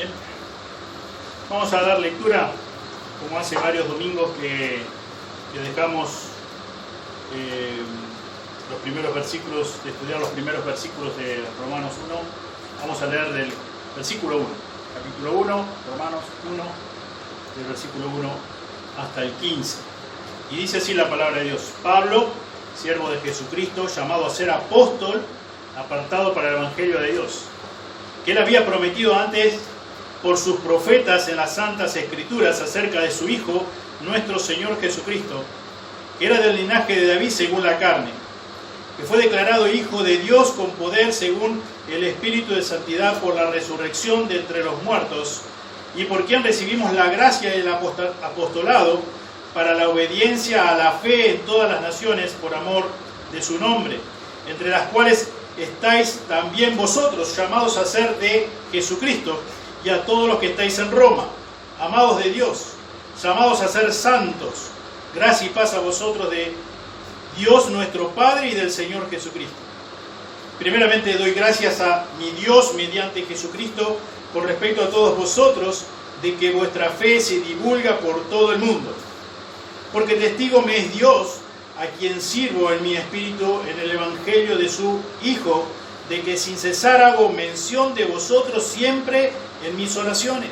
Bien. Vamos a dar lectura, como hace varios domingos que dejamos los primeros versículos, de estudiar los primeros versículos de Romanos 1. Vamos a leer del versículo 1, capítulo 1, Romanos 1, del versículo 1 hasta el 15. Y dice así la palabra de Dios: Pablo, siervo de Jesucristo, llamado a ser apóstol, apartado para el Evangelio de Dios, que él había prometido antes por sus profetas en las Santas Escrituras acerca de su Hijo, nuestro Señor Jesucristo, que era del linaje de David según la carne, que fue declarado Hijo de Dios con poder según el Espíritu de Santidad por la resurrección de entre los muertos, y por quien recibimos la gracia y el apostolado para la obediencia a la fe en todas las naciones por amor de su nombre, entre las cuales estáis también vosotros, llamados a ser de Jesucristo, y a todos los que estáis en Roma, amados de Dios, llamados a ser santos. Gracia y paz a vosotros de Dios nuestro Padre y del Señor Jesucristo. Primeramente doy gracias a mi Dios mediante Jesucristo con respecto a todos vosotros, de que vuestra fe se divulga por todo el mundo. Porque testigo me es Dios, a quien sirvo en mi espíritu en el Evangelio de su Hijo, de que sin cesar hago mención de vosotros siempre en mis oraciones,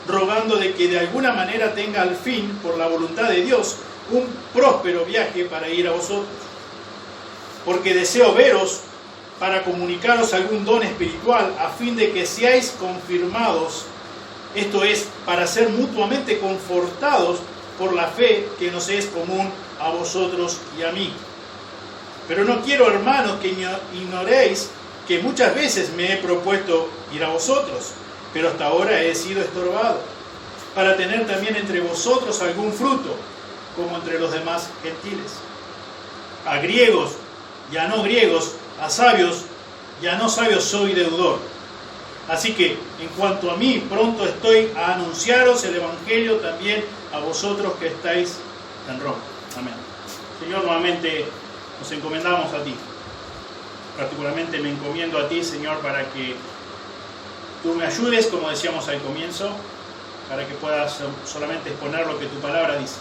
rogando de que de alguna manera tenga al fin, por la voluntad de Dios, un próspero viaje para ir a vosotros. Porque deseo veros para comunicaros algún don espiritual, a fin de que seáis confirmados, esto es, para ser mutuamente confortados por la fe que nos es común a vosotros y a mí. Pero no quiero, hermanos, que ignoréis que muchas veces me he propuesto ir a vosotros, pero hasta ahora he sido estorbado, para tener también entre vosotros algún fruto, como entre los demás gentiles. A griegos y a no griegos, a sabios y a no sabios soy deudor. Así que, en cuanto a mí, pronto estoy a anunciaros el Evangelio también a vosotros que estáis en Roma. Amén. Señor, nuevamente nos encomendamos a ti. Particularmente me encomiendo a ti, Señor, para que tú me ayudes, como decíamos al comienzo, para que puedas solamente exponer lo que tu palabra dice.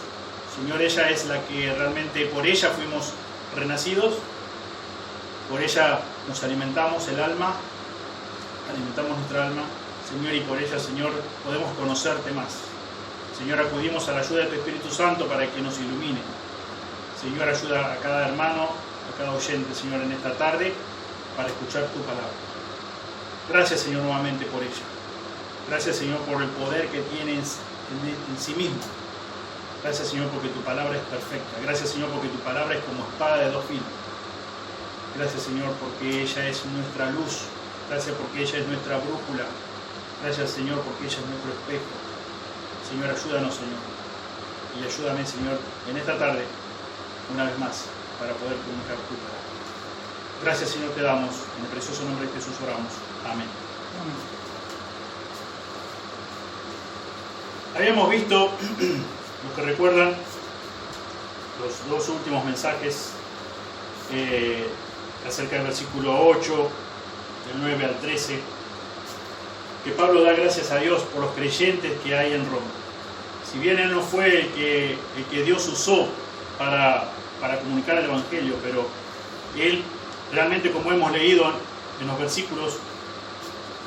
Señor, ella es la que realmente, por ella fuimos renacidos, por ella nos alimentamos el alma, alimentamos nuestra alma, Señor, y por ella, Señor, podemos conocerte más. Señor, acudimos a la ayuda de tu Espíritu Santo para que nos ilumine. Señor, ayuda a cada hermano, a cada oyente, Señor, en esta tarde, para escuchar tu palabra. Gracias, Señor, nuevamente por ella. Gracias, Señor, por el poder que tienes en sí mismo. Gracias, Señor, porque tu palabra es perfecta. Gracias, Señor, porque tu palabra es como espada de dos filos. Gracias, Señor, porque ella es nuestra luz. Gracias porque ella es nuestra brújula. Gracias, Señor, porque ella es nuestro espejo. Señor, ayúdanos, Señor. Y ayúdame, Señor, en esta tarde, una vez más, para poder comunicar tu palabra. Gracias, Señor, te damos. En el precioso nombre de Jesús oramos. Amén. Habíamos visto, los que recuerdan, los dos últimos mensajes acerca del versículo 8, del 9 al 13, que Pablo da gracias a Dios por los creyentes que hay en Roma. Si bien él no fue el que Dios usó para comunicar el Evangelio, pero él realmente, como hemos leído en los versículos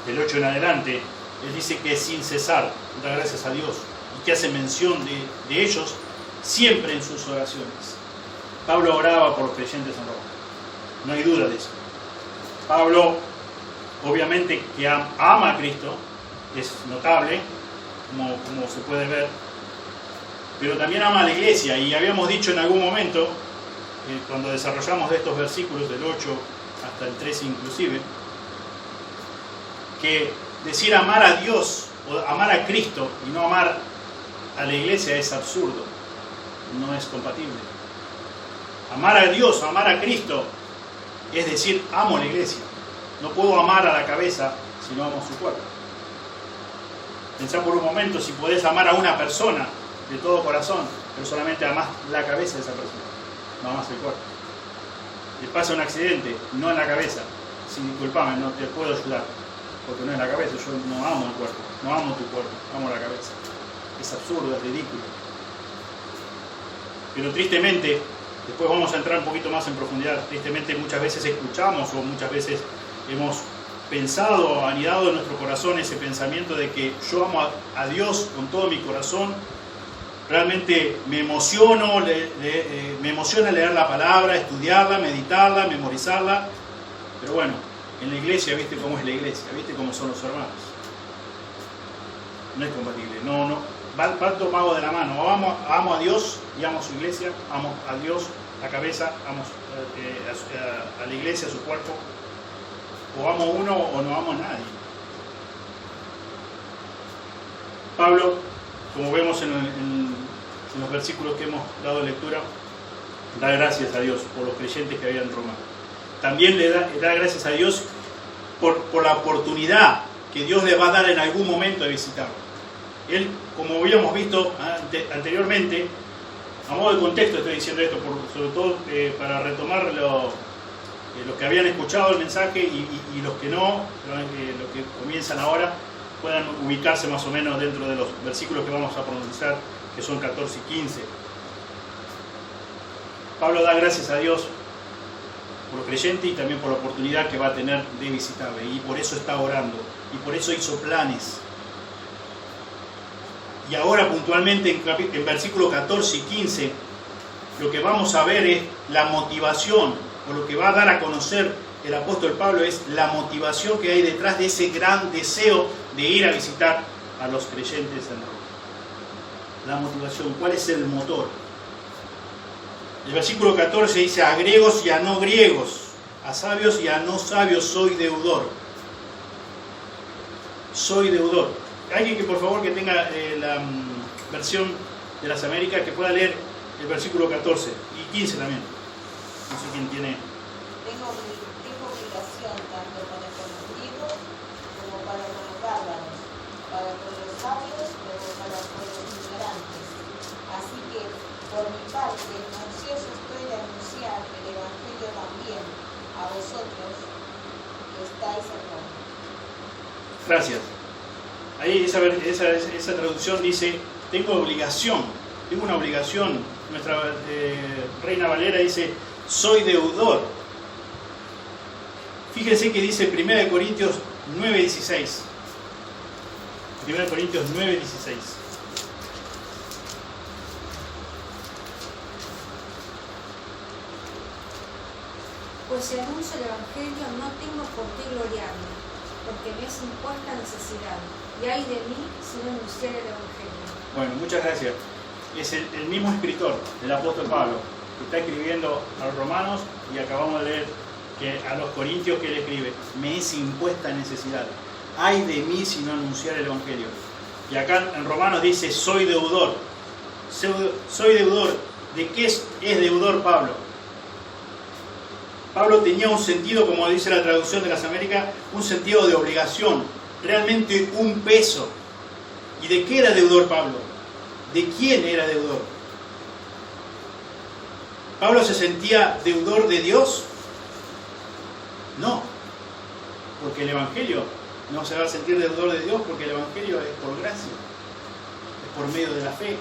del 8 en adelante, él dice que sin cesar da gracias a Dios y que hace mención de ellos siempre en sus oraciones. Pablo oraba por los creyentes en Roma, no hay duda de eso. Pablo, obviamente, que ama a Cristo, es notable, como se puede ver, pero también ama a la iglesia. Y habíamos dicho en algún momento, cuando desarrollamos de estos versículos del 8 hasta el 13 inclusive, que decir amar a Dios o amar a Cristo y no amar a la iglesia es absurdo, no es compatible. Amar a Dios, amar a Cristo, es decir, amo a la iglesia. No puedo amar a la cabeza si no amo a su cuerpo. Pensá por un momento si podés amar a una persona de todo corazón, pero solamente amás la cabeza de esa persona, no amás el cuerpo. Le pasa un accidente, no en la cabeza, sí, disculpame, no te puedo ayudar. porque no es la cabeza. Yo no amo el cuerpo, no amo tu cuerpo, amo la cabeza. Es absurdo, es ridículo. Pero tristemente, después vamos a entrar un poquito más en profundidad, tristemente muchas veces escuchamos o muchas veces hemos pensado, anidado en nuestro corazón ese pensamiento de que yo amo a Dios con todo mi corazón. Realmente me emociono, me emociona leer la palabra, estudiarla, meditarla, memorizarla. Pero bueno, en la iglesia, ¿viste cómo es la iglesia? ¿Viste cómo son los hermanos? No es compatible, no. Va tomado de la mano. Amo a Dios y amo a su iglesia, amo a Dios, la cabeza, amo a la iglesia, a su cuerpo. O amo a uno o no amo a nadie. Pablo, como vemos en los versículos que hemos dado lectura, da gracias a Dios por los creyentes que había en Roma. También le da gracias a Dios por la oportunidad que Dios le va a dar en algún momento de visitarlo. Él, como habíamos visto anteriormente, a modo de contexto estoy diciendo esto, sobre todo para retomar los que habían escuchado el mensaje y los que no, los que comienzan ahora, puedan ubicarse más o menos dentro de los versículos que vamos a pronunciar, que son 14 y 15. Pablo da gracias a Dios por los creyentes y también por la oportunidad que va a tener de visitarle, y por eso está orando, y por eso hizo planes. Y ahora puntualmente en versículos 14 y 15, lo que vamos a ver es la motivación, o lo que va a dar a conocer el apóstol Pablo es la motivación que hay detrás de ese gran deseo de ir a visitar a los creyentes en Roma. La motivación, ¿cuál es el motor? El versículo 14 dice: a griegos y a no griegos, a sabios y a no sabios soy deudor. Soy deudor. Alguien que por favor que tenga la versión de las Américas, que pueda leer el versículo 14 y 15 también. No sé quién tiene. Tengo obligación tanto para con los griegos como para con los bárbaros, para con los sabios como para con los ignorantes. Así que, por mi parte, ansioso estoy de anunciar el Evangelio también a vosotros que estáis en Roma. Gracias. Ahí esa traducción dice: tengo obligación, tengo una obligación. Nuestra Reina Valera dice: soy deudor. Fíjense que dice 1 Corintios 9:16. 1 Corintios 9:16. Pues si anuncio el Evangelio no tengo por qué gloriarme, porque me es impuesta necesidad, y ay de mí si no anunciar el Evangelio. Bueno, muchas gracias. Es el mismo escritor, el apóstol Pablo, que está escribiendo a los romanos, y acabamos de leer que a los corintios que él escribe: me es impuesta necesidad, ay de mí si no anunciar el Evangelio. Y acá en Romanos dice: soy deudor. Soy deudor. ¿De qué es deudor Pablo? Pablo tenía un sentido, como dice la traducción de las Américas, un sentido de obligación, realmente un peso. ¿Y de qué era deudor Pablo? ¿De quién era deudor? ¿Pablo se sentía deudor de Dios? No, porque el Evangelio no se va a sentir deudor de Dios, porque el Evangelio es por gracia, es por medio de la fe.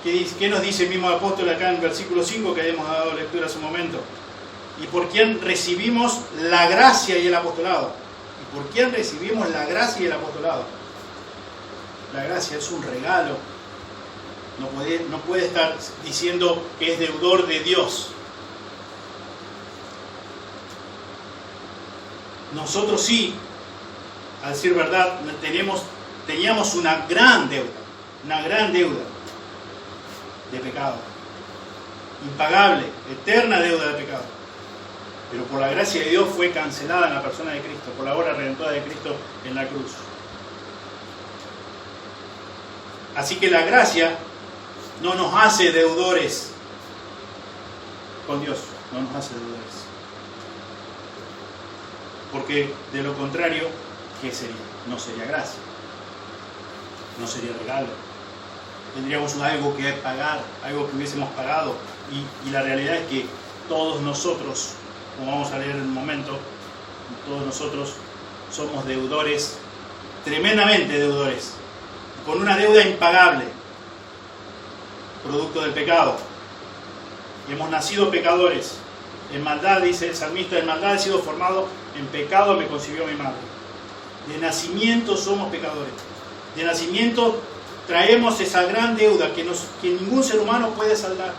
¿Qué nos dice el mismo apóstol acá en el versículo 5 que hemos dado lectura hace un momento? ¿Y por quién recibimos la gracia y el apostolado? ¿Y por quién recibimos la gracia y el apostolado? La gracia es un regalo. No puede estar diciendo que es deudor de Dios. Nosotros sí, al decir verdad, teníamos una gran deuda de pecado, impagable, eterna deuda de pecado. Pero por la gracia de Dios fue cancelada en la persona de Cristo, por la obra redentora de Cristo en la cruz. Así que la gracia no nos hace deudores con Dios, no nos hace deudores. Porque de lo contrario, ¿qué sería? No sería gracia, no sería regalo. Tendríamos algo que pagar, algo que hubiésemos pagado. Y la realidad es que todos nosotros, como vamos a leer en un momento, todos nosotros somos deudores, tremendamente deudores, con una deuda impagable, producto del pecado. Hemos nacido pecadores. En maldad, dice el salmista, en maldad he sido formado, en pecado me concibió mi madre. De nacimiento somos pecadores. De nacimiento traemos esa gran deuda que ningún ser humano puede saldar.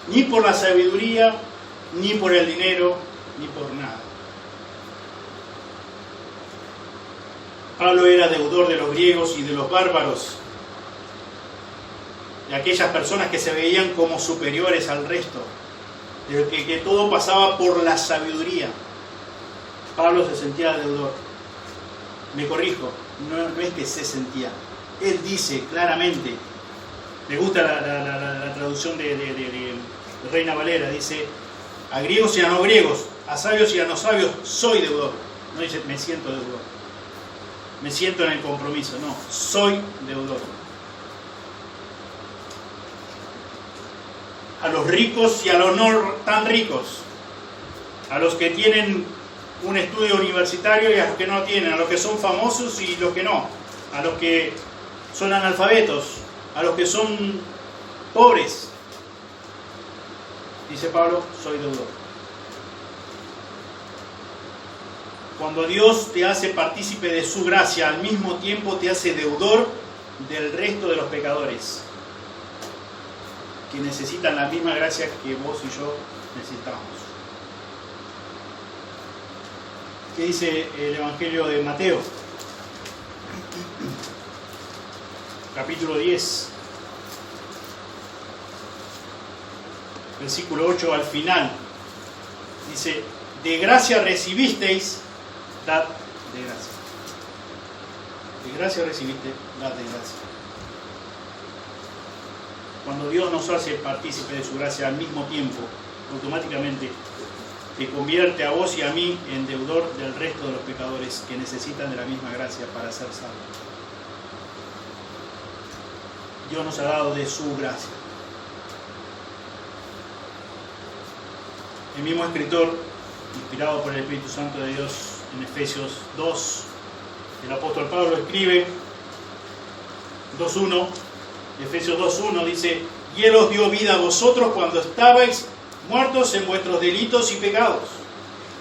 Ni por la sabiduría, ni por el dinero, ni por nada. Pablo era deudor de los griegos y de los bárbaros, de aquellas personas que se veían como superiores al resto, de que todo pasaba por la sabiduría. Pablo se sentía deudor. Me corrijo, no es que se sentía. Él dice claramente, me gusta la traducción de Reina Valera, dice, a griegos y a no griegos, a sabios y a no sabios, soy deudor. No dice, me siento deudor. Me siento en el compromiso, no, soy deudor. A los ricos y a los no tan ricos, a los que tienen un estudio universitario y a los que no tienen, a los que son famosos y los que no, a los que son analfabetos, a los que son pobres. Dice Pablo, soy deudor. Cuando Dios te hace partícipe de su gracia, al mismo tiempo te hace deudor del resto de los pecadores, que necesitan la misma gracia que vos y yo necesitamos. ¿Qué dice el Evangelio de Mateo? Capítulo 10, versículo 8 al final. Dice, de gracia recibisteis, dad de gracia. De gracia recibiste, dad de gracia. Cuando Dios nos hace partícipe de su gracia al mismo tiempo, automáticamente te convierte a vos y a mí en deudor del resto de los pecadores que necesitan de la misma gracia para ser salvos. Dios nos ha dado de su gracia. El mismo escritor, inspirado por el Espíritu Santo de Dios, en Efesios 2, el apóstol Pablo escribe 2.1, Efesios 2.1 dice, y Él os dio vida a vosotros cuando estabais muertos en vuestros delitos y pecados,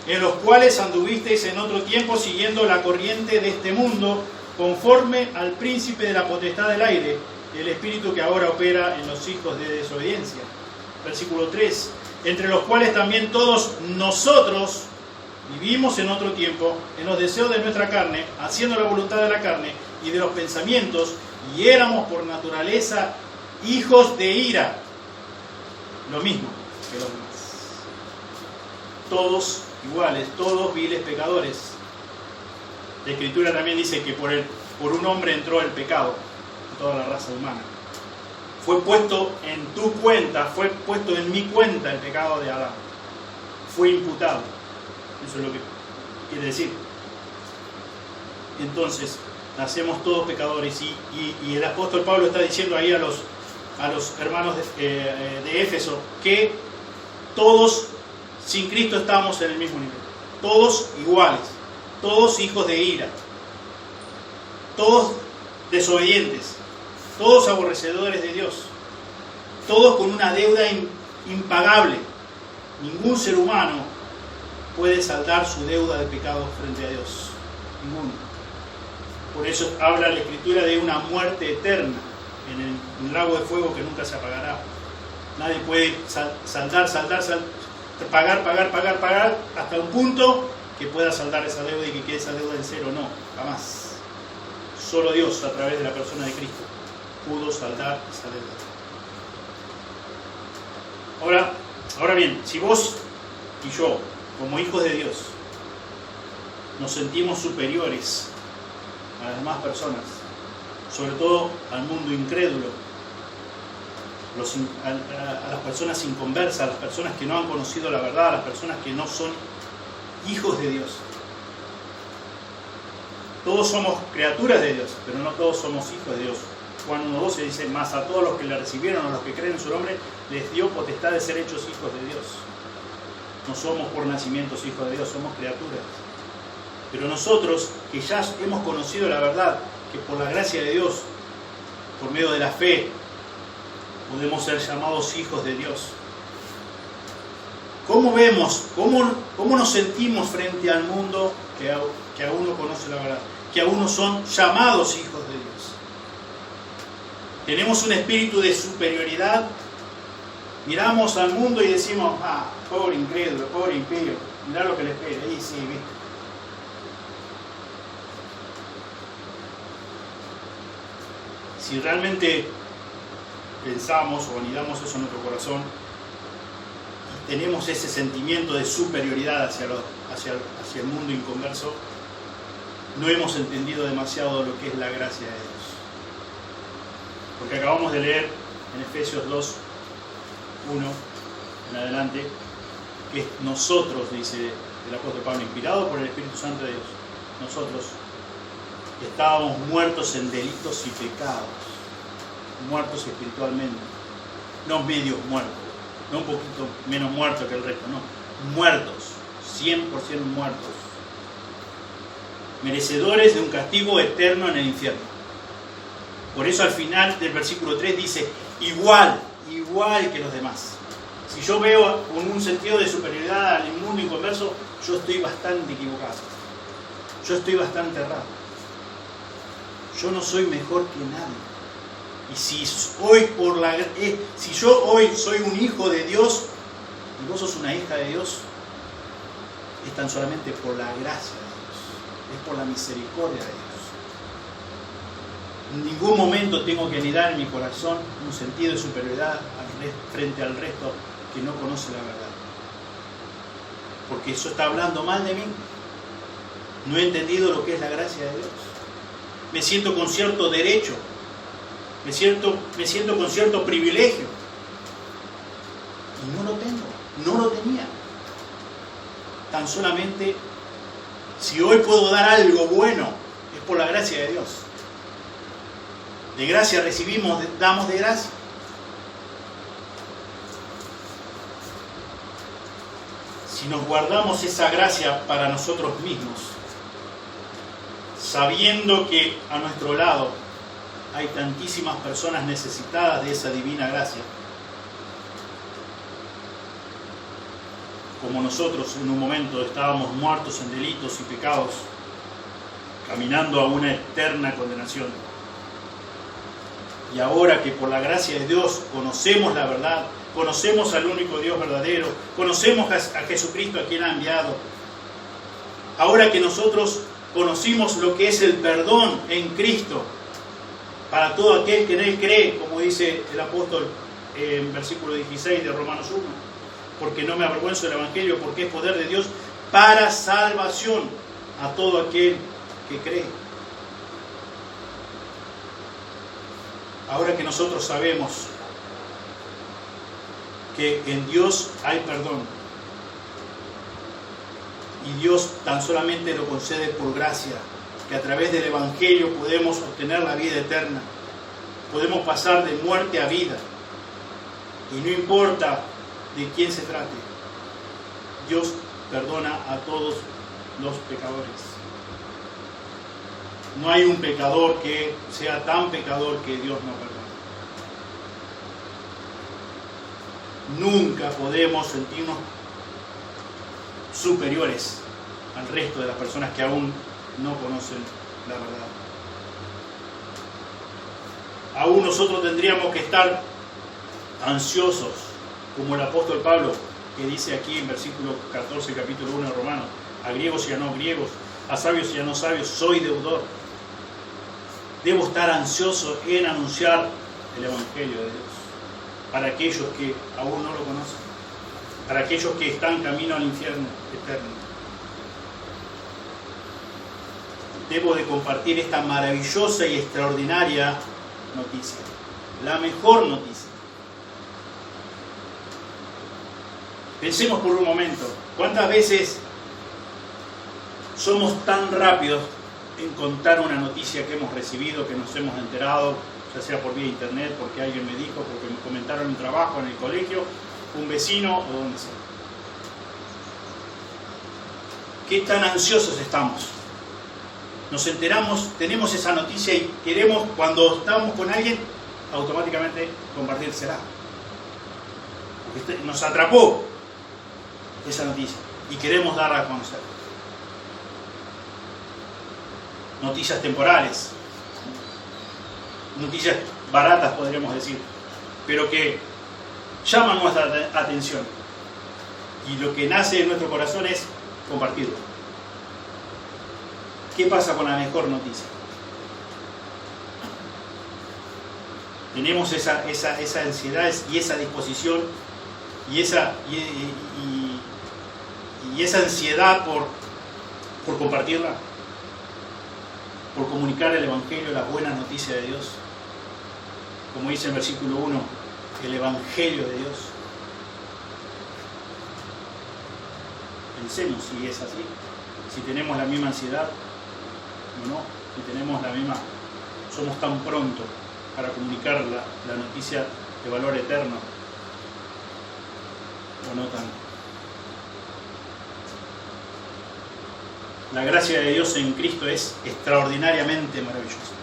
en los cuales anduvisteis en otro tiempo siguiendo la corriente de este mundo, conforme al príncipe de la potestad del aire, el espíritu que ahora opera en los hijos de desobediencia. Versículo 3, entre los cuales también todos nosotros vivimos en otro tiempo, en los deseos de nuestra carne, haciendo la voluntad de la carne y de los pensamientos, y éramos por naturaleza hijos de ira, lo mismo que los demás. Todos iguales, todos viles pecadores. La Escritura también dice que por un hombre entró el pecado en toda la raza humana. Fue puesto en tu cuenta, fue puesto en mi cuenta el pecado de Adán. Fue imputado. Eso es lo que quiere decir. Entonces, nacemos todos pecadores y el apóstol Pablo está diciendo ahí a los hermanos de Éfeso que todos sin Cristo estamos en el mismo nivel. Todos iguales. Todos hijos de ira. Todos desobedientes. Todos aborrecedores de Dios. Todos con una deuda impagable. Ningún ser humano puede saldar su deuda de pecado frente a Dios. Ninguno. Por eso habla la Escritura de una muerte eterna en el lago de fuego que nunca se apagará. Nadie puede pagar hasta un punto que pueda saldar esa deuda y que quede esa deuda en cero. No, jamás. Solo Dios, a través de la persona de Cristo, pudo saldar esa deuda. Ahora bien, si vos y yo, como hijos de Dios, nos sentimos superiores a las demás personas, sobre todo al mundo incrédulo, a las personas inconversas, a las personas que no han conocido la verdad, a las personas que no son hijos de Dios. Todos somos criaturas de Dios, pero no todos somos hijos de Dios. Juan 1.12 dice, más a todos los que le recibieron, a los que creen en su nombre, les dio potestad de ser hechos hijos de Dios. No somos por nacimiento hijos de Dios, somos criaturas. Pero nosotros, que ya hemos conocido la verdad, que por la gracia de Dios, por medio de la fe, podemos ser llamados hijos de Dios. ¿Cómo vemos, cómo nos sentimos frente al mundo que aún no conoce la verdad? Que aún no son llamados hijos de Dios. Tenemos un espíritu de superioridad. Miramos al mundo y decimos, pobre incrédulo, pobre impío, mirá lo que le espera. Ahí sí, ¿viste? Si realmente pensamos o anidamos eso en nuestro corazón, tenemos ese sentimiento de superioridad hacia el mundo inconverso, no hemos entendido demasiado lo que es la gracia de Dios. Porque acabamos de leer en Efesios 2, 1 en adelante, que nosotros, dice el apóstol Pablo, inspirado por el Espíritu Santo de Dios, nosotros estábamos muertos en delitos y pecados, muertos espiritualmente, no medios muertos, no un poquito menos muertos que el resto, no, muertos, 100% muertos, merecedores de un castigo eterno en el infierno. Por eso al final del versículo 3 dice, igual que los demás. Si yo veo con un sentido de superioridad al mundo inconverso, yo estoy bastante equivocado, yo estoy bastante errado. Yo no soy mejor que nadie. Y si yo hoy soy un hijo de Dios y vos sos una hija de Dios, es tan solamente por la gracia de Dios, es por la misericordia de Dios. En ningún momento tengo que anidar en mi corazón un sentido de superioridad frente al resto que no conoce la verdad. Porque eso está hablando mal de mí. No he entendido lo que es la gracia de Dios. Me siento con cierto derecho, me siento con cierto privilegio. Y no lo tengo, no lo tenía. Tan solamente, si hoy puedo dar algo bueno, es por la gracia de Dios. De gracia recibimos, damos de gracia. Si nos guardamos esa gracia para nosotros mismos, sabiendo que a nuestro lado hay tantísimas personas necesitadas de esa divina gracia, como nosotros en un momento estábamos muertos en delitos y pecados, caminando a una eterna condenación. Y ahora que por la gracia de Dios conocemos la verdad, conocemos al único Dios verdadero, conocemos a Jesucristo a quien ha enviado, ahora que nosotros conocimos lo que es el perdón en Cristo para todo aquel que en Él cree, como dice el apóstol en versículo 16 de Romanos 1, porque no me avergüenzo del Evangelio, porque es poder de Dios para salvación a todo aquel que cree. Ahora que nosotros sabemos que en Dios hay perdón y Dios tan solamente lo concede por gracia, que a través del Evangelio podemos obtener la vida eterna, podemos pasar de muerte a vida, y no importa de quién se trate, Dios perdona a todos los pecadores. No hay un pecador que sea tan pecador que Dios no perdone. Nunca podemos sentirnos superiores al resto de las personas que aún no conocen la verdad. Aún nosotros tendríamos que estar ansiosos, como el apóstol Pablo, que dice aquí en versículo 14, capítulo 1 de Romanos, a griegos y a no griegos, a sabios y a no sabios, soy deudor. Debo estar ansioso en anunciar el Evangelio de Dios para aquellos que aún no lo conocen, para aquellos que están camino al infierno eterno. Debo de compartir esta maravillosa y extraordinaria noticia, la mejor noticia. Pensemos por un momento, ¿cuántas veces somos tan rápidos en contar una noticia que hemos recibido, que nos hemos enterado, ya sea por vía internet, porque alguien me dijo, porque me comentaron un trabajo en el colegio, un vecino o donde sea? ¿Qué tan ansiosos estamos nos enteramos, tenemos esa noticia y queremos, cuando estamos con alguien, automáticamente compartírsela. Porque nos atrapó esa noticia y queremos darla a conocer. Noticias temporales, noticias baratas podríamos decir, pero que llaman nuestra atención. Y lo que nace en nuestro corazón es compartirlo. ¿Qué pasa con la mejor noticia? Tenemos esa ansiedad y esa disposición y esa ansiedad por compartirla, por comunicar el Evangelio, la buena noticia de Dios. Como dice en versículo 1, el Evangelio de Dios. Pensemos si es así, si tenemos la misma ansiedad o no, si tenemos la misma, somos tan pronto para comunicar la noticia de valor eterno o no tanto. La gracia de Dios en Cristo es extraordinariamente maravillosa.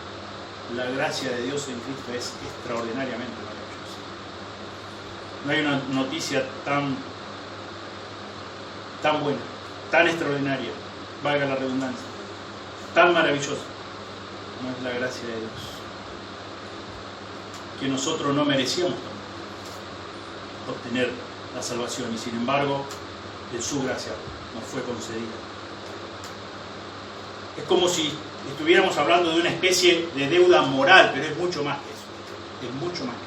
La gracia de Dios en Cristo es extraordinariamente maravillosa. No hay una noticia tan buena, tan extraordinaria, valga la redundancia, tan maravillosa como es la gracia de Dios, que nosotros no merecíamos obtener la salvación y sin embargo en su gracia nos fue concedida. Es como si estuviéramos hablando de una especie de deuda moral, pero es mucho más que eso. Es mucho más que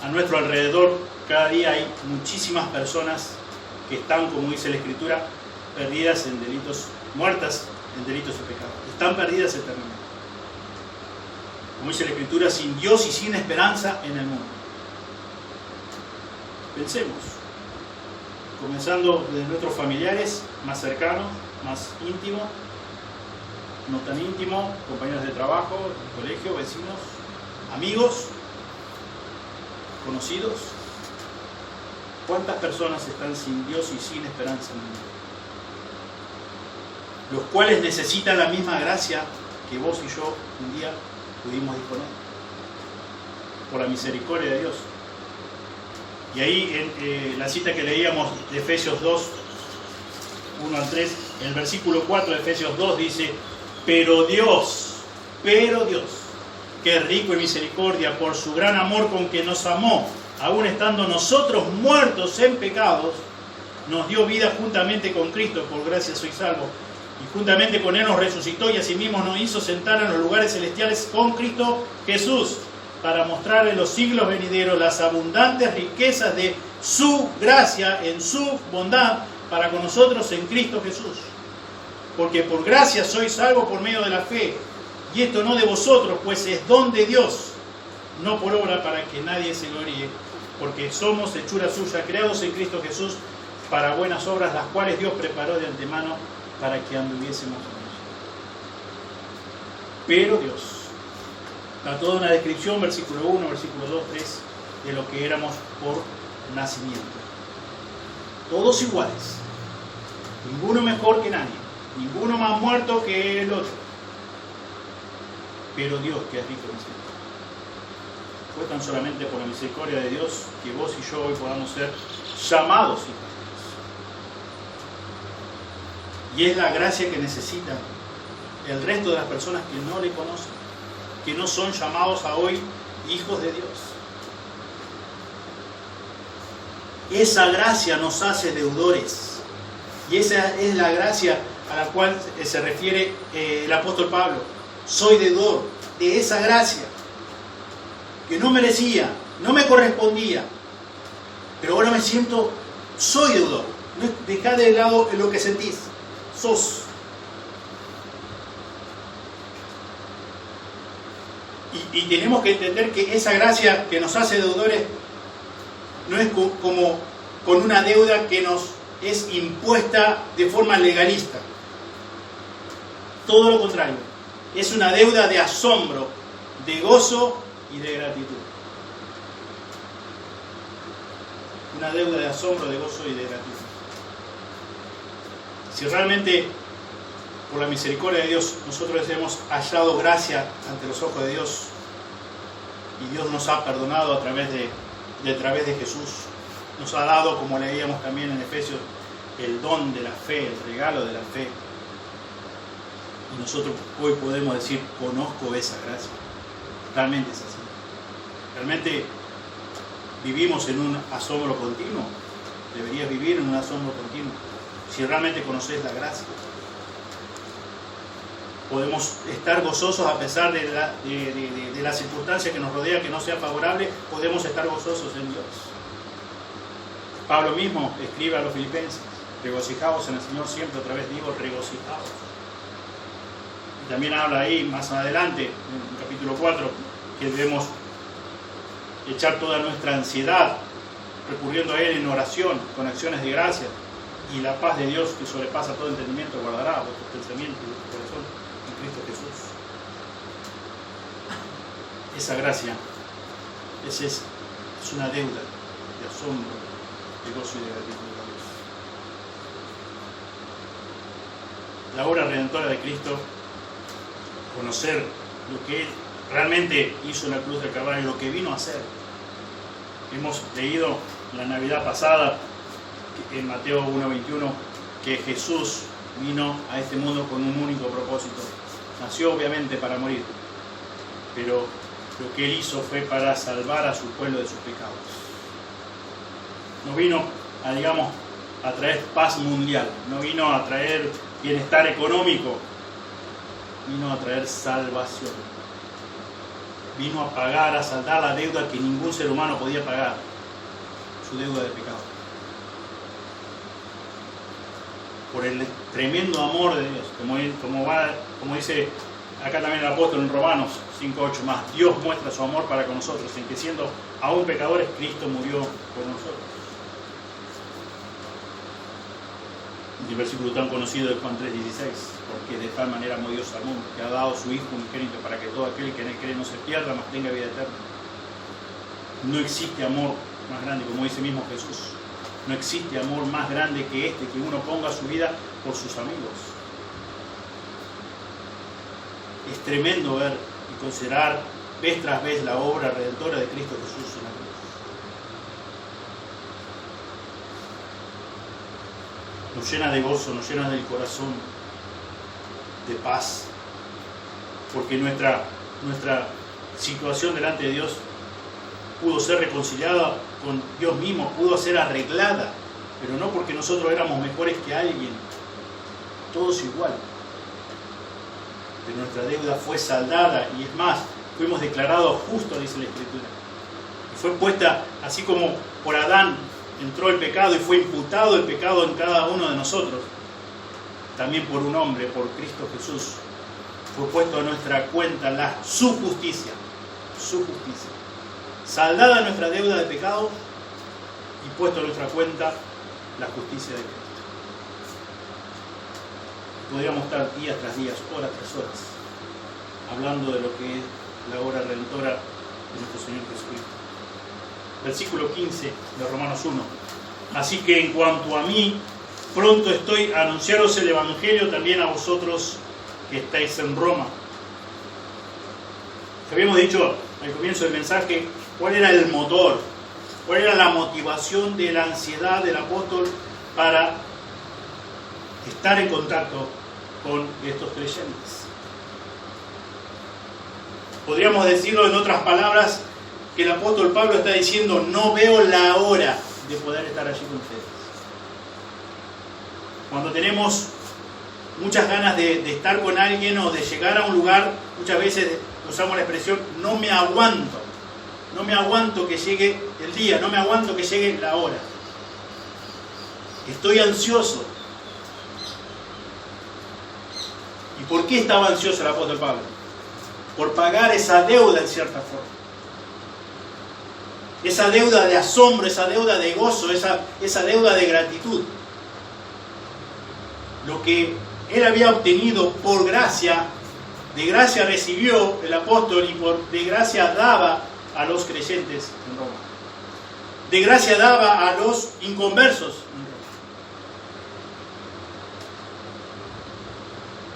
eso. A nuestro alrededor cada día hay muchísimas personas que están, como dice la Escritura, perdidas en delitos, muertas en delitos y pecados. Están perdidas eternamente. Como dice la Escritura, sin Dios y sin esperanza en el mundo. Pensemos. Comenzando desde nuestros familiares más cercanos, más íntimos, no tan íntimos, compañeros de trabajo, de colegio, vecinos, amigos, conocidos. ¿Cuántas personas están sin Dios y sin esperanza en el mundo? Los cuales necesitan la misma gracia que vos y yo un día pudimos disponer, por la misericordia de Dios. Y ahí en la cita que leíamos de Efesios 2, 1 al 3, en el versículo 4 de Efesios 2 dice: pero Dios, que es rico en misericordia, por su gran amor con que nos amó, aun estando nosotros muertos en pecados, nos dio vida juntamente con Cristo, por gracia sois salvos, y juntamente con Él nos resucitó y asimismo nos hizo sentar en los lugares celestiales con Cristo Jesús, para mostrar en los siglos venideros las abundantes riquezas de su gracia en su bondad para con nosotros en Cristo Jesús. Porque por gracia sois salvos por medio de la fe, y esto no de vosotros, pues es don de Dios, no por obra para que nadie se gloríe, porque somos hechura suya, creados en Cristo Jesús para buenas obras, las cuales Dios preparó de antemano para que anduviésemos en ellas. Pero Dios da toda una descripción, versículo 1, versículo 2, 3, de lo que éramos por nacimiento. Todos iguales, ninguno mejor que nadie, ninguno más muerto que el otro. Pero Dios, que es rico en misericordia, fue tan solamente por la misericordia de Dios que vos y yo hoy podamos ser llamados hijos de Dios. Y es la gracia que necesitan el resto de las personas que no le conocen, que no son llamados a hoy hijos de Dios. Esa gracia nos hace deudores. Y esa es la gracia a la cual se refiere el apóstol Pablo. Soy deudor de esa gracia que no merecía, no me correspondía, pero ahora me siento, soy deudor. Dejá de lado lo que sentís, sos. Y tenemos que entender que esa gracia que nos hace deudores no es como con una deuda que nos es impuesta de forma legalista. Todo lo contrario. Es una deuda de asombro, de gozo y de gratitud. Una deuda de asombro, de gozo y de gratitud. Si realmente, por la misericordia de Dios, nosotros hemos hallado gracia ante los ojos de Dios, y Dios nos ha perdonado a través de Jesús, nos ha dado, como leíamos también en Efesios, el don de la fe, el regalo de la fe. Y nosotros hoy podemos decir, conozco esa gracia. Realmente es así. Realmente vivimos en un asombro continuo. Deberías vivir en un asombro continuo. Si realmente conoces la gracia. Podemos estar gozosos a pesar de la circunstancia que nos rodea, que no sea favorable. Podemos estar gozosos en Dios. Pablo mismo escribe a los filipenses, regocijaos en el Señor siempre, otra vez digo, regocijaos. Y también habla ahí más adelante, en el capítulo 4, que debemos echar toda nuestra ansiedad recurriendo a Él en oración, con acciones de gracia, y la paz de Dios que sobrepasa todo entendimiento guardará vuestros pensamientos y vuestro corazón en Cristo Jesús. Esa gracia es una deuda de asombro, de gozo y de gratitud a Dios. La obra redentora de Cristo, conocer lo que Él realmente hizo en la cruz del Calvario, lo que vino a hacer. Hemos leído la Navidad pasada, en Mateo 1:21, que Jesús vino a este mundo con un único propósito. Nació obviamente para morir, pero lo que Él hizo fue para salvar a su pueblo de sus pecados. No vino a traer paz mundial, no vino a traer bienestar económico, vino a traer salvación. Vino a pagar, a saldar la deuda que ningún ser humano podía pagar, su deuda de pecado. Por el tremendo amor de Dios, como dice acá también el apóstol en Romanos 5:8 más, Dios muestra su amor para con nosotros, en que siendo aún pecadores, Cristo murió por nosotros. Y el versículo tan conocido de Juan 3:16, porque de tal manera amó Dios al mundo, que ha dado su Hijo unigénito para que todo aquel que en él cree no se pierda, mas tenga vida eterna. No existe amor más grande, como dice mismo Jesús. No existe amor más grande que este, que uno ponga su vida por sus amigos. Es tremendo ver y considerar vez tras vez la obra redentora de Cristo Jesús en la cruz. Nos llena de gozo, nos llena del corazón, de paz, porque nuestra situación delante de Dios pudo ser reconciliada con Dios mismo, pudo ser arreglada, pero no porque nosotros éramos mejores que alguien, todos igual. Pero nuestra deuda fue saldada, y es más, fuimos declarados justos, dice la Escritura. Y fue puesta, así como por Adán entró el pecado y fue imputado el pecado en cada uno de nosotros, también por un hombre, por Cristo Jesús, fue puesto a nuestra cuenta su justicia, saldada nuestra deuda de pecado y puesto a nuestra cuenta la justicia de Cristo. Podríamos estar días tras días, horas tras horas, hablando de lo que es la obra redentora de nuestro Señor Jesucristo. Versículo 15 de Romanos 1. Así que en cuanto a mí, pronto estoy a anunciaros el Evangelio también a vosotros que estáis en Roma. Habíamos dicho al comienzo del mensaje cuál era el motor, cuál era la motivación de la ansiedad del apóstol para estar en contacto con estos creyentes. Podríamos decirlo en otras palabras, que el apóstol Pablo está diciendo: no veo la hora de poder estar allí con ustedes. Cuando tenemos muchas ganas de estar con alguien o de llegar a un lugar, muchas veces usamos la expresión: no me aguanto que llegue el día, no me aguanto que llegue la hora. Estoy ansioso. ¿Y por qué estaba ansioso el apóstol Pablo? Por pagar esa deuda en cierta forma. Esa deuda de asombro, esa deuda de gozo, esa deuda de gratitud. Lo que él había obtenido por gracia, de gracia recibió el apóstol y de gracia daba a los creyentes en Roma. De gracia daba a los inconversos en Roma.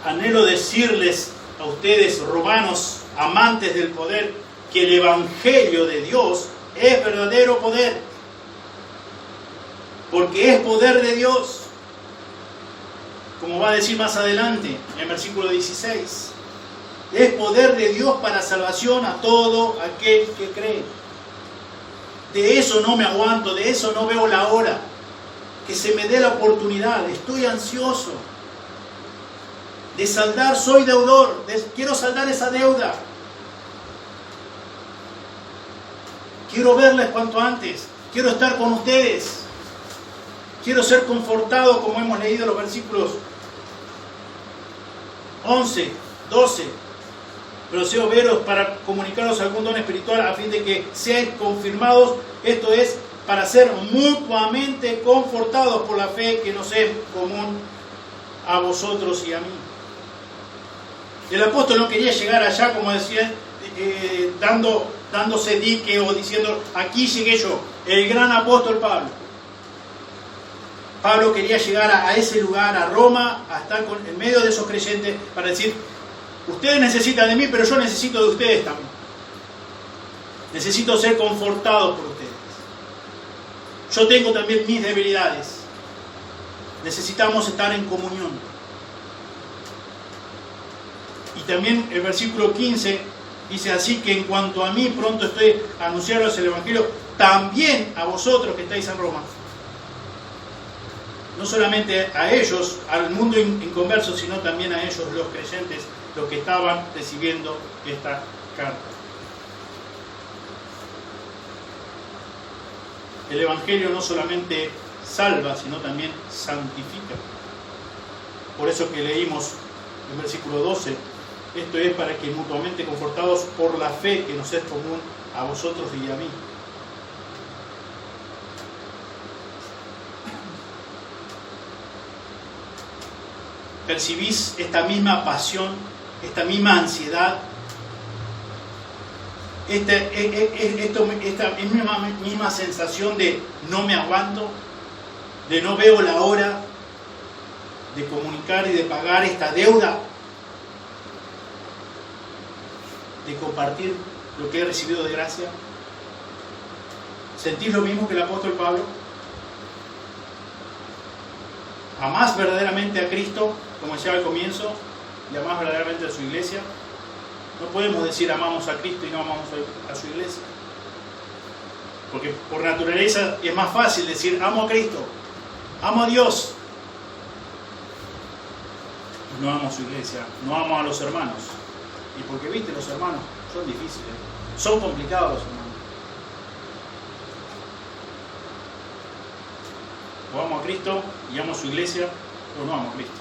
anhelo decirles a ustedes, romanos, amantes del poder, que el Evangelio de Dios es verdadero poder. Porque es poder de Dios. Como va a decir más adelante, en versículo 16. Es poder de Dios para salvación a todo aquel que cree. De eso no me aguanto, de eso no veo la hora. Que se me dé la oportunidad, estoy ansioso de saldar, soy deudor, quiero saldar esa deuda. Quiero verles cuanto antes, quiero estar con ustedes, quiero ser confortado, como hemos leído los versículos 11, 12. Pero sean veros para comunicaros algún don espiritual a fin de que seáis confirmados, esto es, para ser mutuamente confortados por la fe que nos es común a vosotros y a mí. El apóstol no quería llegar allá, como decían, dándose dique o diciendo, aquí llegué yo, el gran apóstol Pablo. Pablo quería llegar a ese lugar, a Roma, a estar en medio de esos creyentes, para decir, ustedes necesitan de mí, pero yo necesito de ustedes también. Necesito ser confortado por ustedes. Yo tengo también mis debilidades. Necesitamos estar en comunión. Y también el versículo 15 dice así que en cuanto a mí pronto estoy a anunciaros el Evangelio, también a vosotros que estáis en Roma. No solamente a ellos, al mundo inconverso, sino también a ellos, los creyentes, los que estaban recibiendo esta carta. El Evangelio no solamente salva, sino también santifica. Por eso que leímos el versículo 12, esto es para que mutuamente confortados por la fe que nos es común a vosotros y a mí. ¿Percibís esta misma pasión, esta misma ansiedad, esta misma sensación de no me aguanto, de no veo la hora de comunicar y de pagar esta deuda, de compartir lo que he recibido de gracia? ¿Sentís lo mismo que el apóstol Pablo? ¿Amás verdaderamente a Cristo, como decía al comienzo, y amás verdaderamente a su iglesia? No podemos decir amamos a Cristo y no amamos a su iglesia. Porque por naturaleza es más fácil decir amo a Cristo, amo a Dios. Y no amo a su iglesia, no amo a los hermanos. Y porque viste, los hermanos son difíciles, son complicados los hermanos. O amo a Cristo y amo a su iglesia, o no amo a Cristo.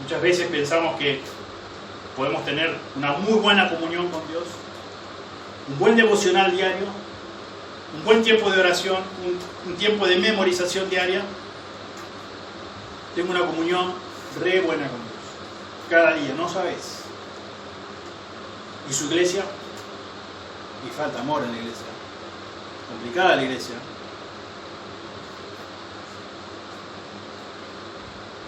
Muchas veces pensamos que podemos tener una muy buena comunión con Dios, un buen devocional diario, un buen tiempo de oración, un tiempo de memorización diaria. Tengo una comunión re buena con Dios, cada día, no sabes. ¿Y su iglesia? Y falta amor en la iglesia. Complicada la iglesia.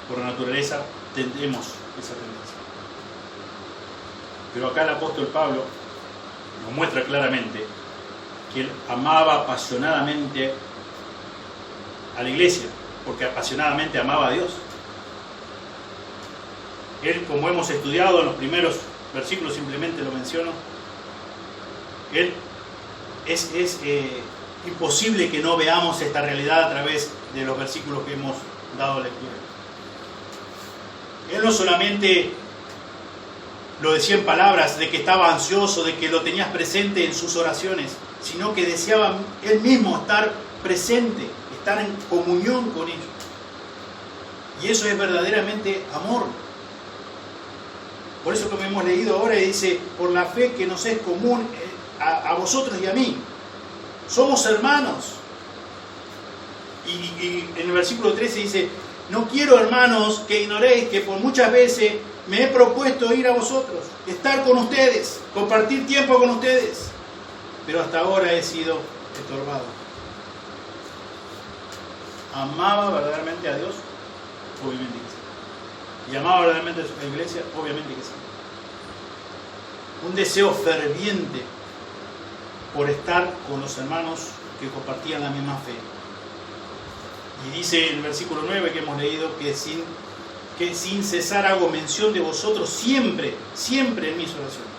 Por naturaleza tendemos esa tendencia. Pero acá el apóstol Pablo nos muestra claramente que él amaba apasionadamente a la iglesia, porque apasionadamente amaba a Dios. Él, como hemos estudiado en los primeros versículos, simplemente lo menciono, él es imposible que no veamos esta realidad a través de los versículos que hemos dado lectura. Él no solamente lo decía en palabras de que estaba ansioso, de que lo tenías presente en sus oraciones, sino que deseaba él mismo estar presente, estar en comunión con ellos. Y eso es verdaderamente amor. Por eso, como hemos leído ahora, dice, por la fe que nos es común a vosotros y a mí. Somos hermanos. Y en el versículo 13 dice, no quiero, hermanos, que ignoréis que por muchas veces me he propuesto ir a vosotros, estar con ustedes, compartir tiempo con ustedes, pero hasta ahora he sido estorbado. ¿amaba verdaderamente a Dios? Obviamente que sí. ¿Y amaba verdaderamente a su iglesia? Obviamente que sí. Un deseo ferviente por estar con los hermanos que compartían la misma fe. Y dice el versículo 9 que hemos leído que sin cesar hago mención de vosotros siempre, siempre en mis oraciones.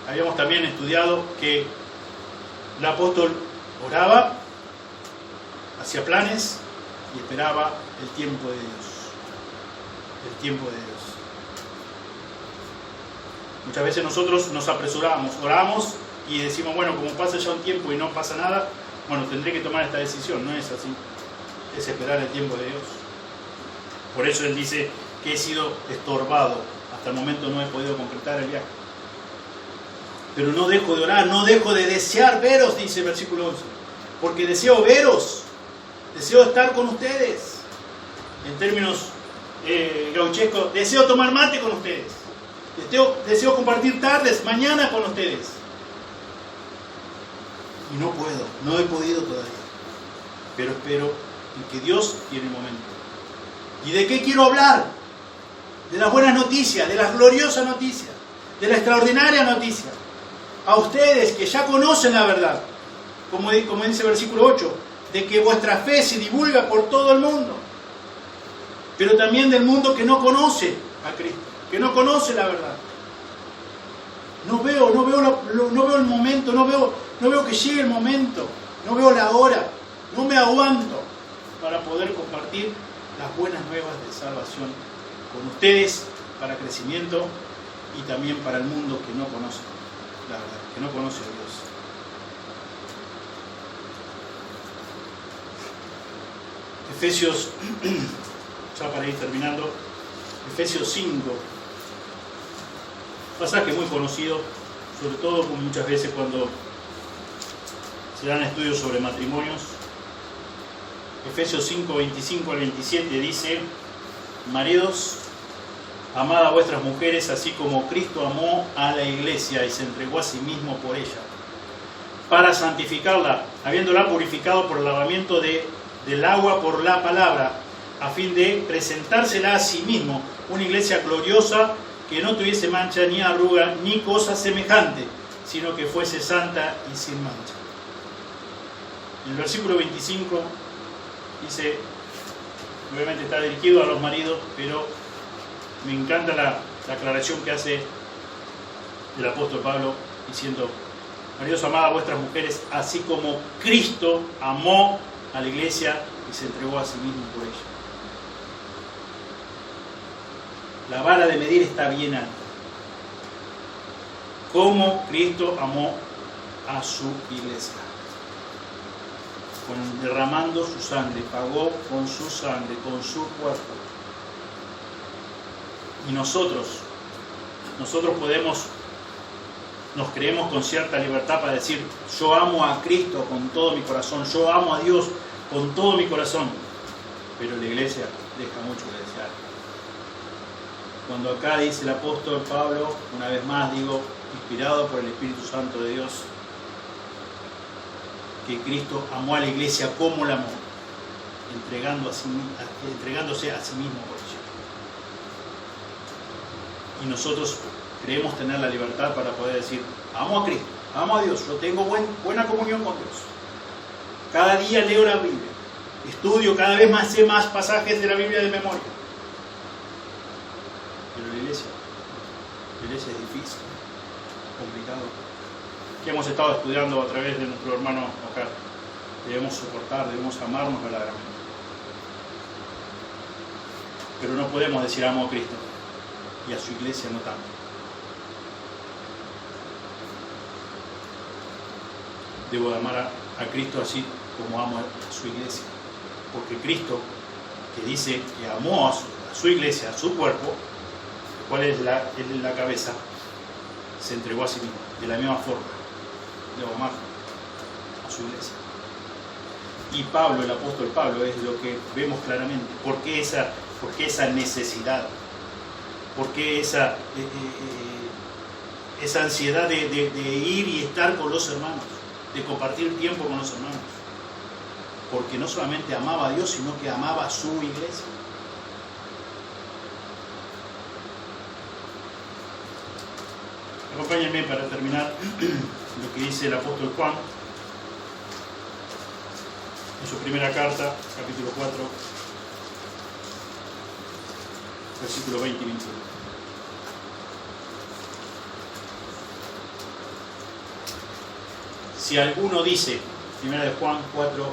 Habíamos también estudiado que el apóstol oraba, hacía planes y esperaba el tiempo de Dios. El tiempo de Dios. Muchas veces nosotros nos apresuramos, oramos y decimos, bueno, como pasa ya un tiempo y no pasa nada, bueno, tendré que tomar esta decisión. No es así. Es esperar el tiempo de Dios. Por eso él dice que he sido estorbado. Hasta el momento no he podido concretar el viaje. Pero no dejo de orar, no dejo de desear veros, dice el versículo 11. Porque deseo veros, deseo estar con ustedes. En términos gauchescos, deseo tomar mate con ustedes. Deseo compartir tardes, mañana con ustedes. Y no puedo, no he podido todavía. Pero espero en que Dios tiene el momento. ¿Y de qué quiero hablar? De las buenas noticias, de las gloriosas noticias, de la extraordinaria noticia. A ustedes que ya conocen la verdad, como dice el versículo 8, de que vuestra fe se divulga por todo el mundo, pero también del mundo que no conoce a Cristo, que no conoce la verdad. No veo el momento, no veo que llegue el momento, no veo la hora, no me aguanto para poder compartir las buenas nuevas de salvación con ustedes para crecimiento y también para el mundo que no conoce la verdad, que no conoce a Dios. Efesios, ya para ir terminando, Efesios 5, pasaje muy conocido, sobre todo muchas veces cuando se dan estudios sobre matrimonios. Efesios 5, 25 al 27 dice: maridos, amad a vuestras mujeres así como Cristo amó a la iglesia y se entregó a sí mismo por ella, para santificarla, habiéndola purificado por el lavamiento del agua por la palabra, a fin de presentársela a sí mismo, una iglesia gloriosa, que no tuviese mancha ni arruga ni cosa semejante, sino que fuese santa y sin mancha. En el versículo 25 dice, obviamente está dirigido a los maridos, pero me encanta la aclaración que hace el apóstol Pablo diciendo: maridos, amad a vuestras mujeres así como Cristo amó a la iglesia y se entregó a sí mismo por ella. La vara de medir está bien alta. Como Cristo amó a su iglesia, derramando su sangre, pagó con su sangre, con su cuerpo. Y nosotros nos creemos con cierta libertad para decir: yo amo a Cristo con todo mi corazón, yo amo a Dios con todo mi corazón. Pero la iglesia deja mucho que desear. Cuando acá dice el apóstol Pablo, una vez más digo, inspirado por el Espíritu Santo de Dios, que Cristo amó a la iglesia como la amó, entregándose a sí mismo por ella. Y nosotros creemos tener la libertad para poder decir: amo a Cristo, amo a Dios, yo tengo buena comunión con Dios. Cada día leo la Biblia, estudio cada vez más, sé más pasajes de la Biblia de memoria. Pero la iglesia es difícil, complicado. Que hemos estado estudiando a través de nuestro hermano Oscar. Debemos soportar, debemos amarnos verdaderamente. Pero no podemos decir amo a Cristo y a su iglesia no tanto. Debo amar a Cristo así como amo a su iglesia. Porque Cristo, que dice que amó a su iglesia, a su cuerpo, ¿cuál es la cabeza? Se entregó a sí mismo. De la misma forma, debo amar a su iglesia. Y Pablo, el apóstol Pablo, es lo que vemos claramente. ¿Por qué esa necesidad? ¿Por qué esa ansiedad de ir y estar con los hermanos? de compartir tiempo con los hermanos. Porque no solamente amaba a Dios, sino que amaba a su iglesia. Acompáñenme para terminar lo que dice el apóstol Juan en su primera carta, capítulo 4, versículos 20 y 21. Si alguno dice, primera de Juan 4,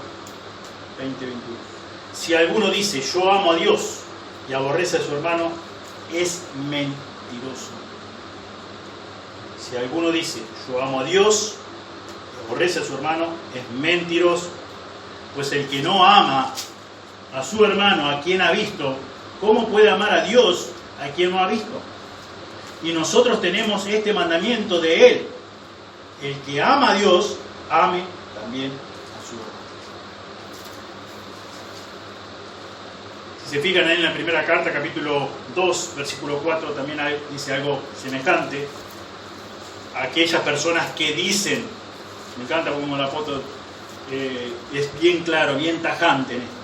20 y 21, si alguno dice, yo amo a Dios y aborrece a su hermano, es mentiroso. Si alguno dice, yo amo a Dios y aborrece a su hermano, es mentiroso. Pues el que no ama a su hermano, a quien ha visto, ¿cómo puede amar a Dios a quien no ha visto? Y nosotros tenemos este mandamiento de Él: el que ama a Dios, ame también a su hermano. Si se fijan ahí en la primera carta, capítulo 2, versículo 4, también dice algo semejante. Aquellas personas que dicen, me encanta como el apóstol es bien claro, bien tajante en esto.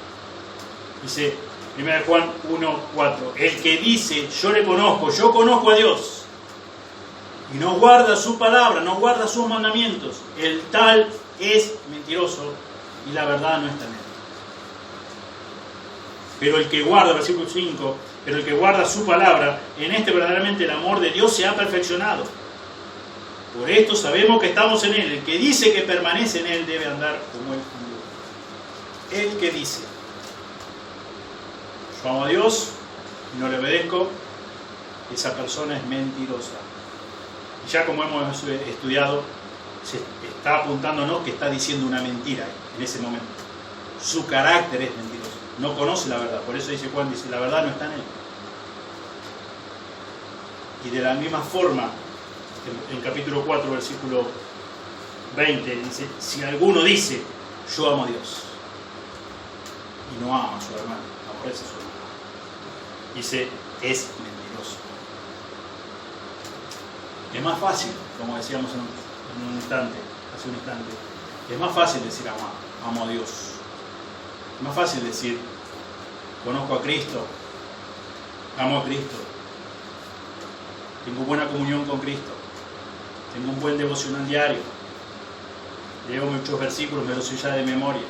Dice, 1 Juan 1, 4, el que dice, yo le conozco, yo conozco a Dios, y no guarda su palabra, no guarda sus mandamientos, el tal es mentiroso y la verdad no está en él. Pero el que guarda, versículo 5, pero el que guarda su palabra, en este verdaderamente el amor de Dios se ha perfeccionado. Por esto sabemos que estamos en Él. El que dice que permanece en Él debe andar como Él anduvo. El que dice, yo amo a Dios y no le obedezco, esa persona es mentirosa. Y ya como hemos estudiado, se está apuntándonos que está diciendo una mentira en ese momento. Su carácter es mentiroso. No conoce la verdad. Por eso dice Juan, dice, la verdad no está en Él. Y de la misma forma, en capítulo 4, versículo 20, dice, si alguno dice, yo amo a Dios, y no ama a su hermano, aborrece a su hermano, dice, es mentiroso. Es más fácil, como decíamos en un instante, hace un instante, es más fácil decir amo a Dios. Es más fácil decir, conozco a Cristo, amo a Cristo, tengo buena comunión con Cristo, tengo un buen devocional diario, leo muchos versículos, me los sé ya de memoria.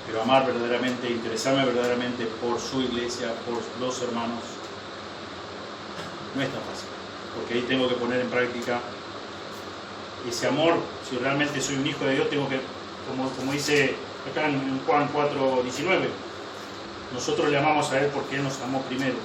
Pero amar verdaderamente, interesarme verdaderamente por su iglesia, por los hermanos, no es tan fácil. Porque ahí tengo que poner en práctica ese amor. Si realmente soy un hijo de Dios, tengo que, como dice acá en Juan 4:19, nosotros le amamos a Él porque Él nos amó primero.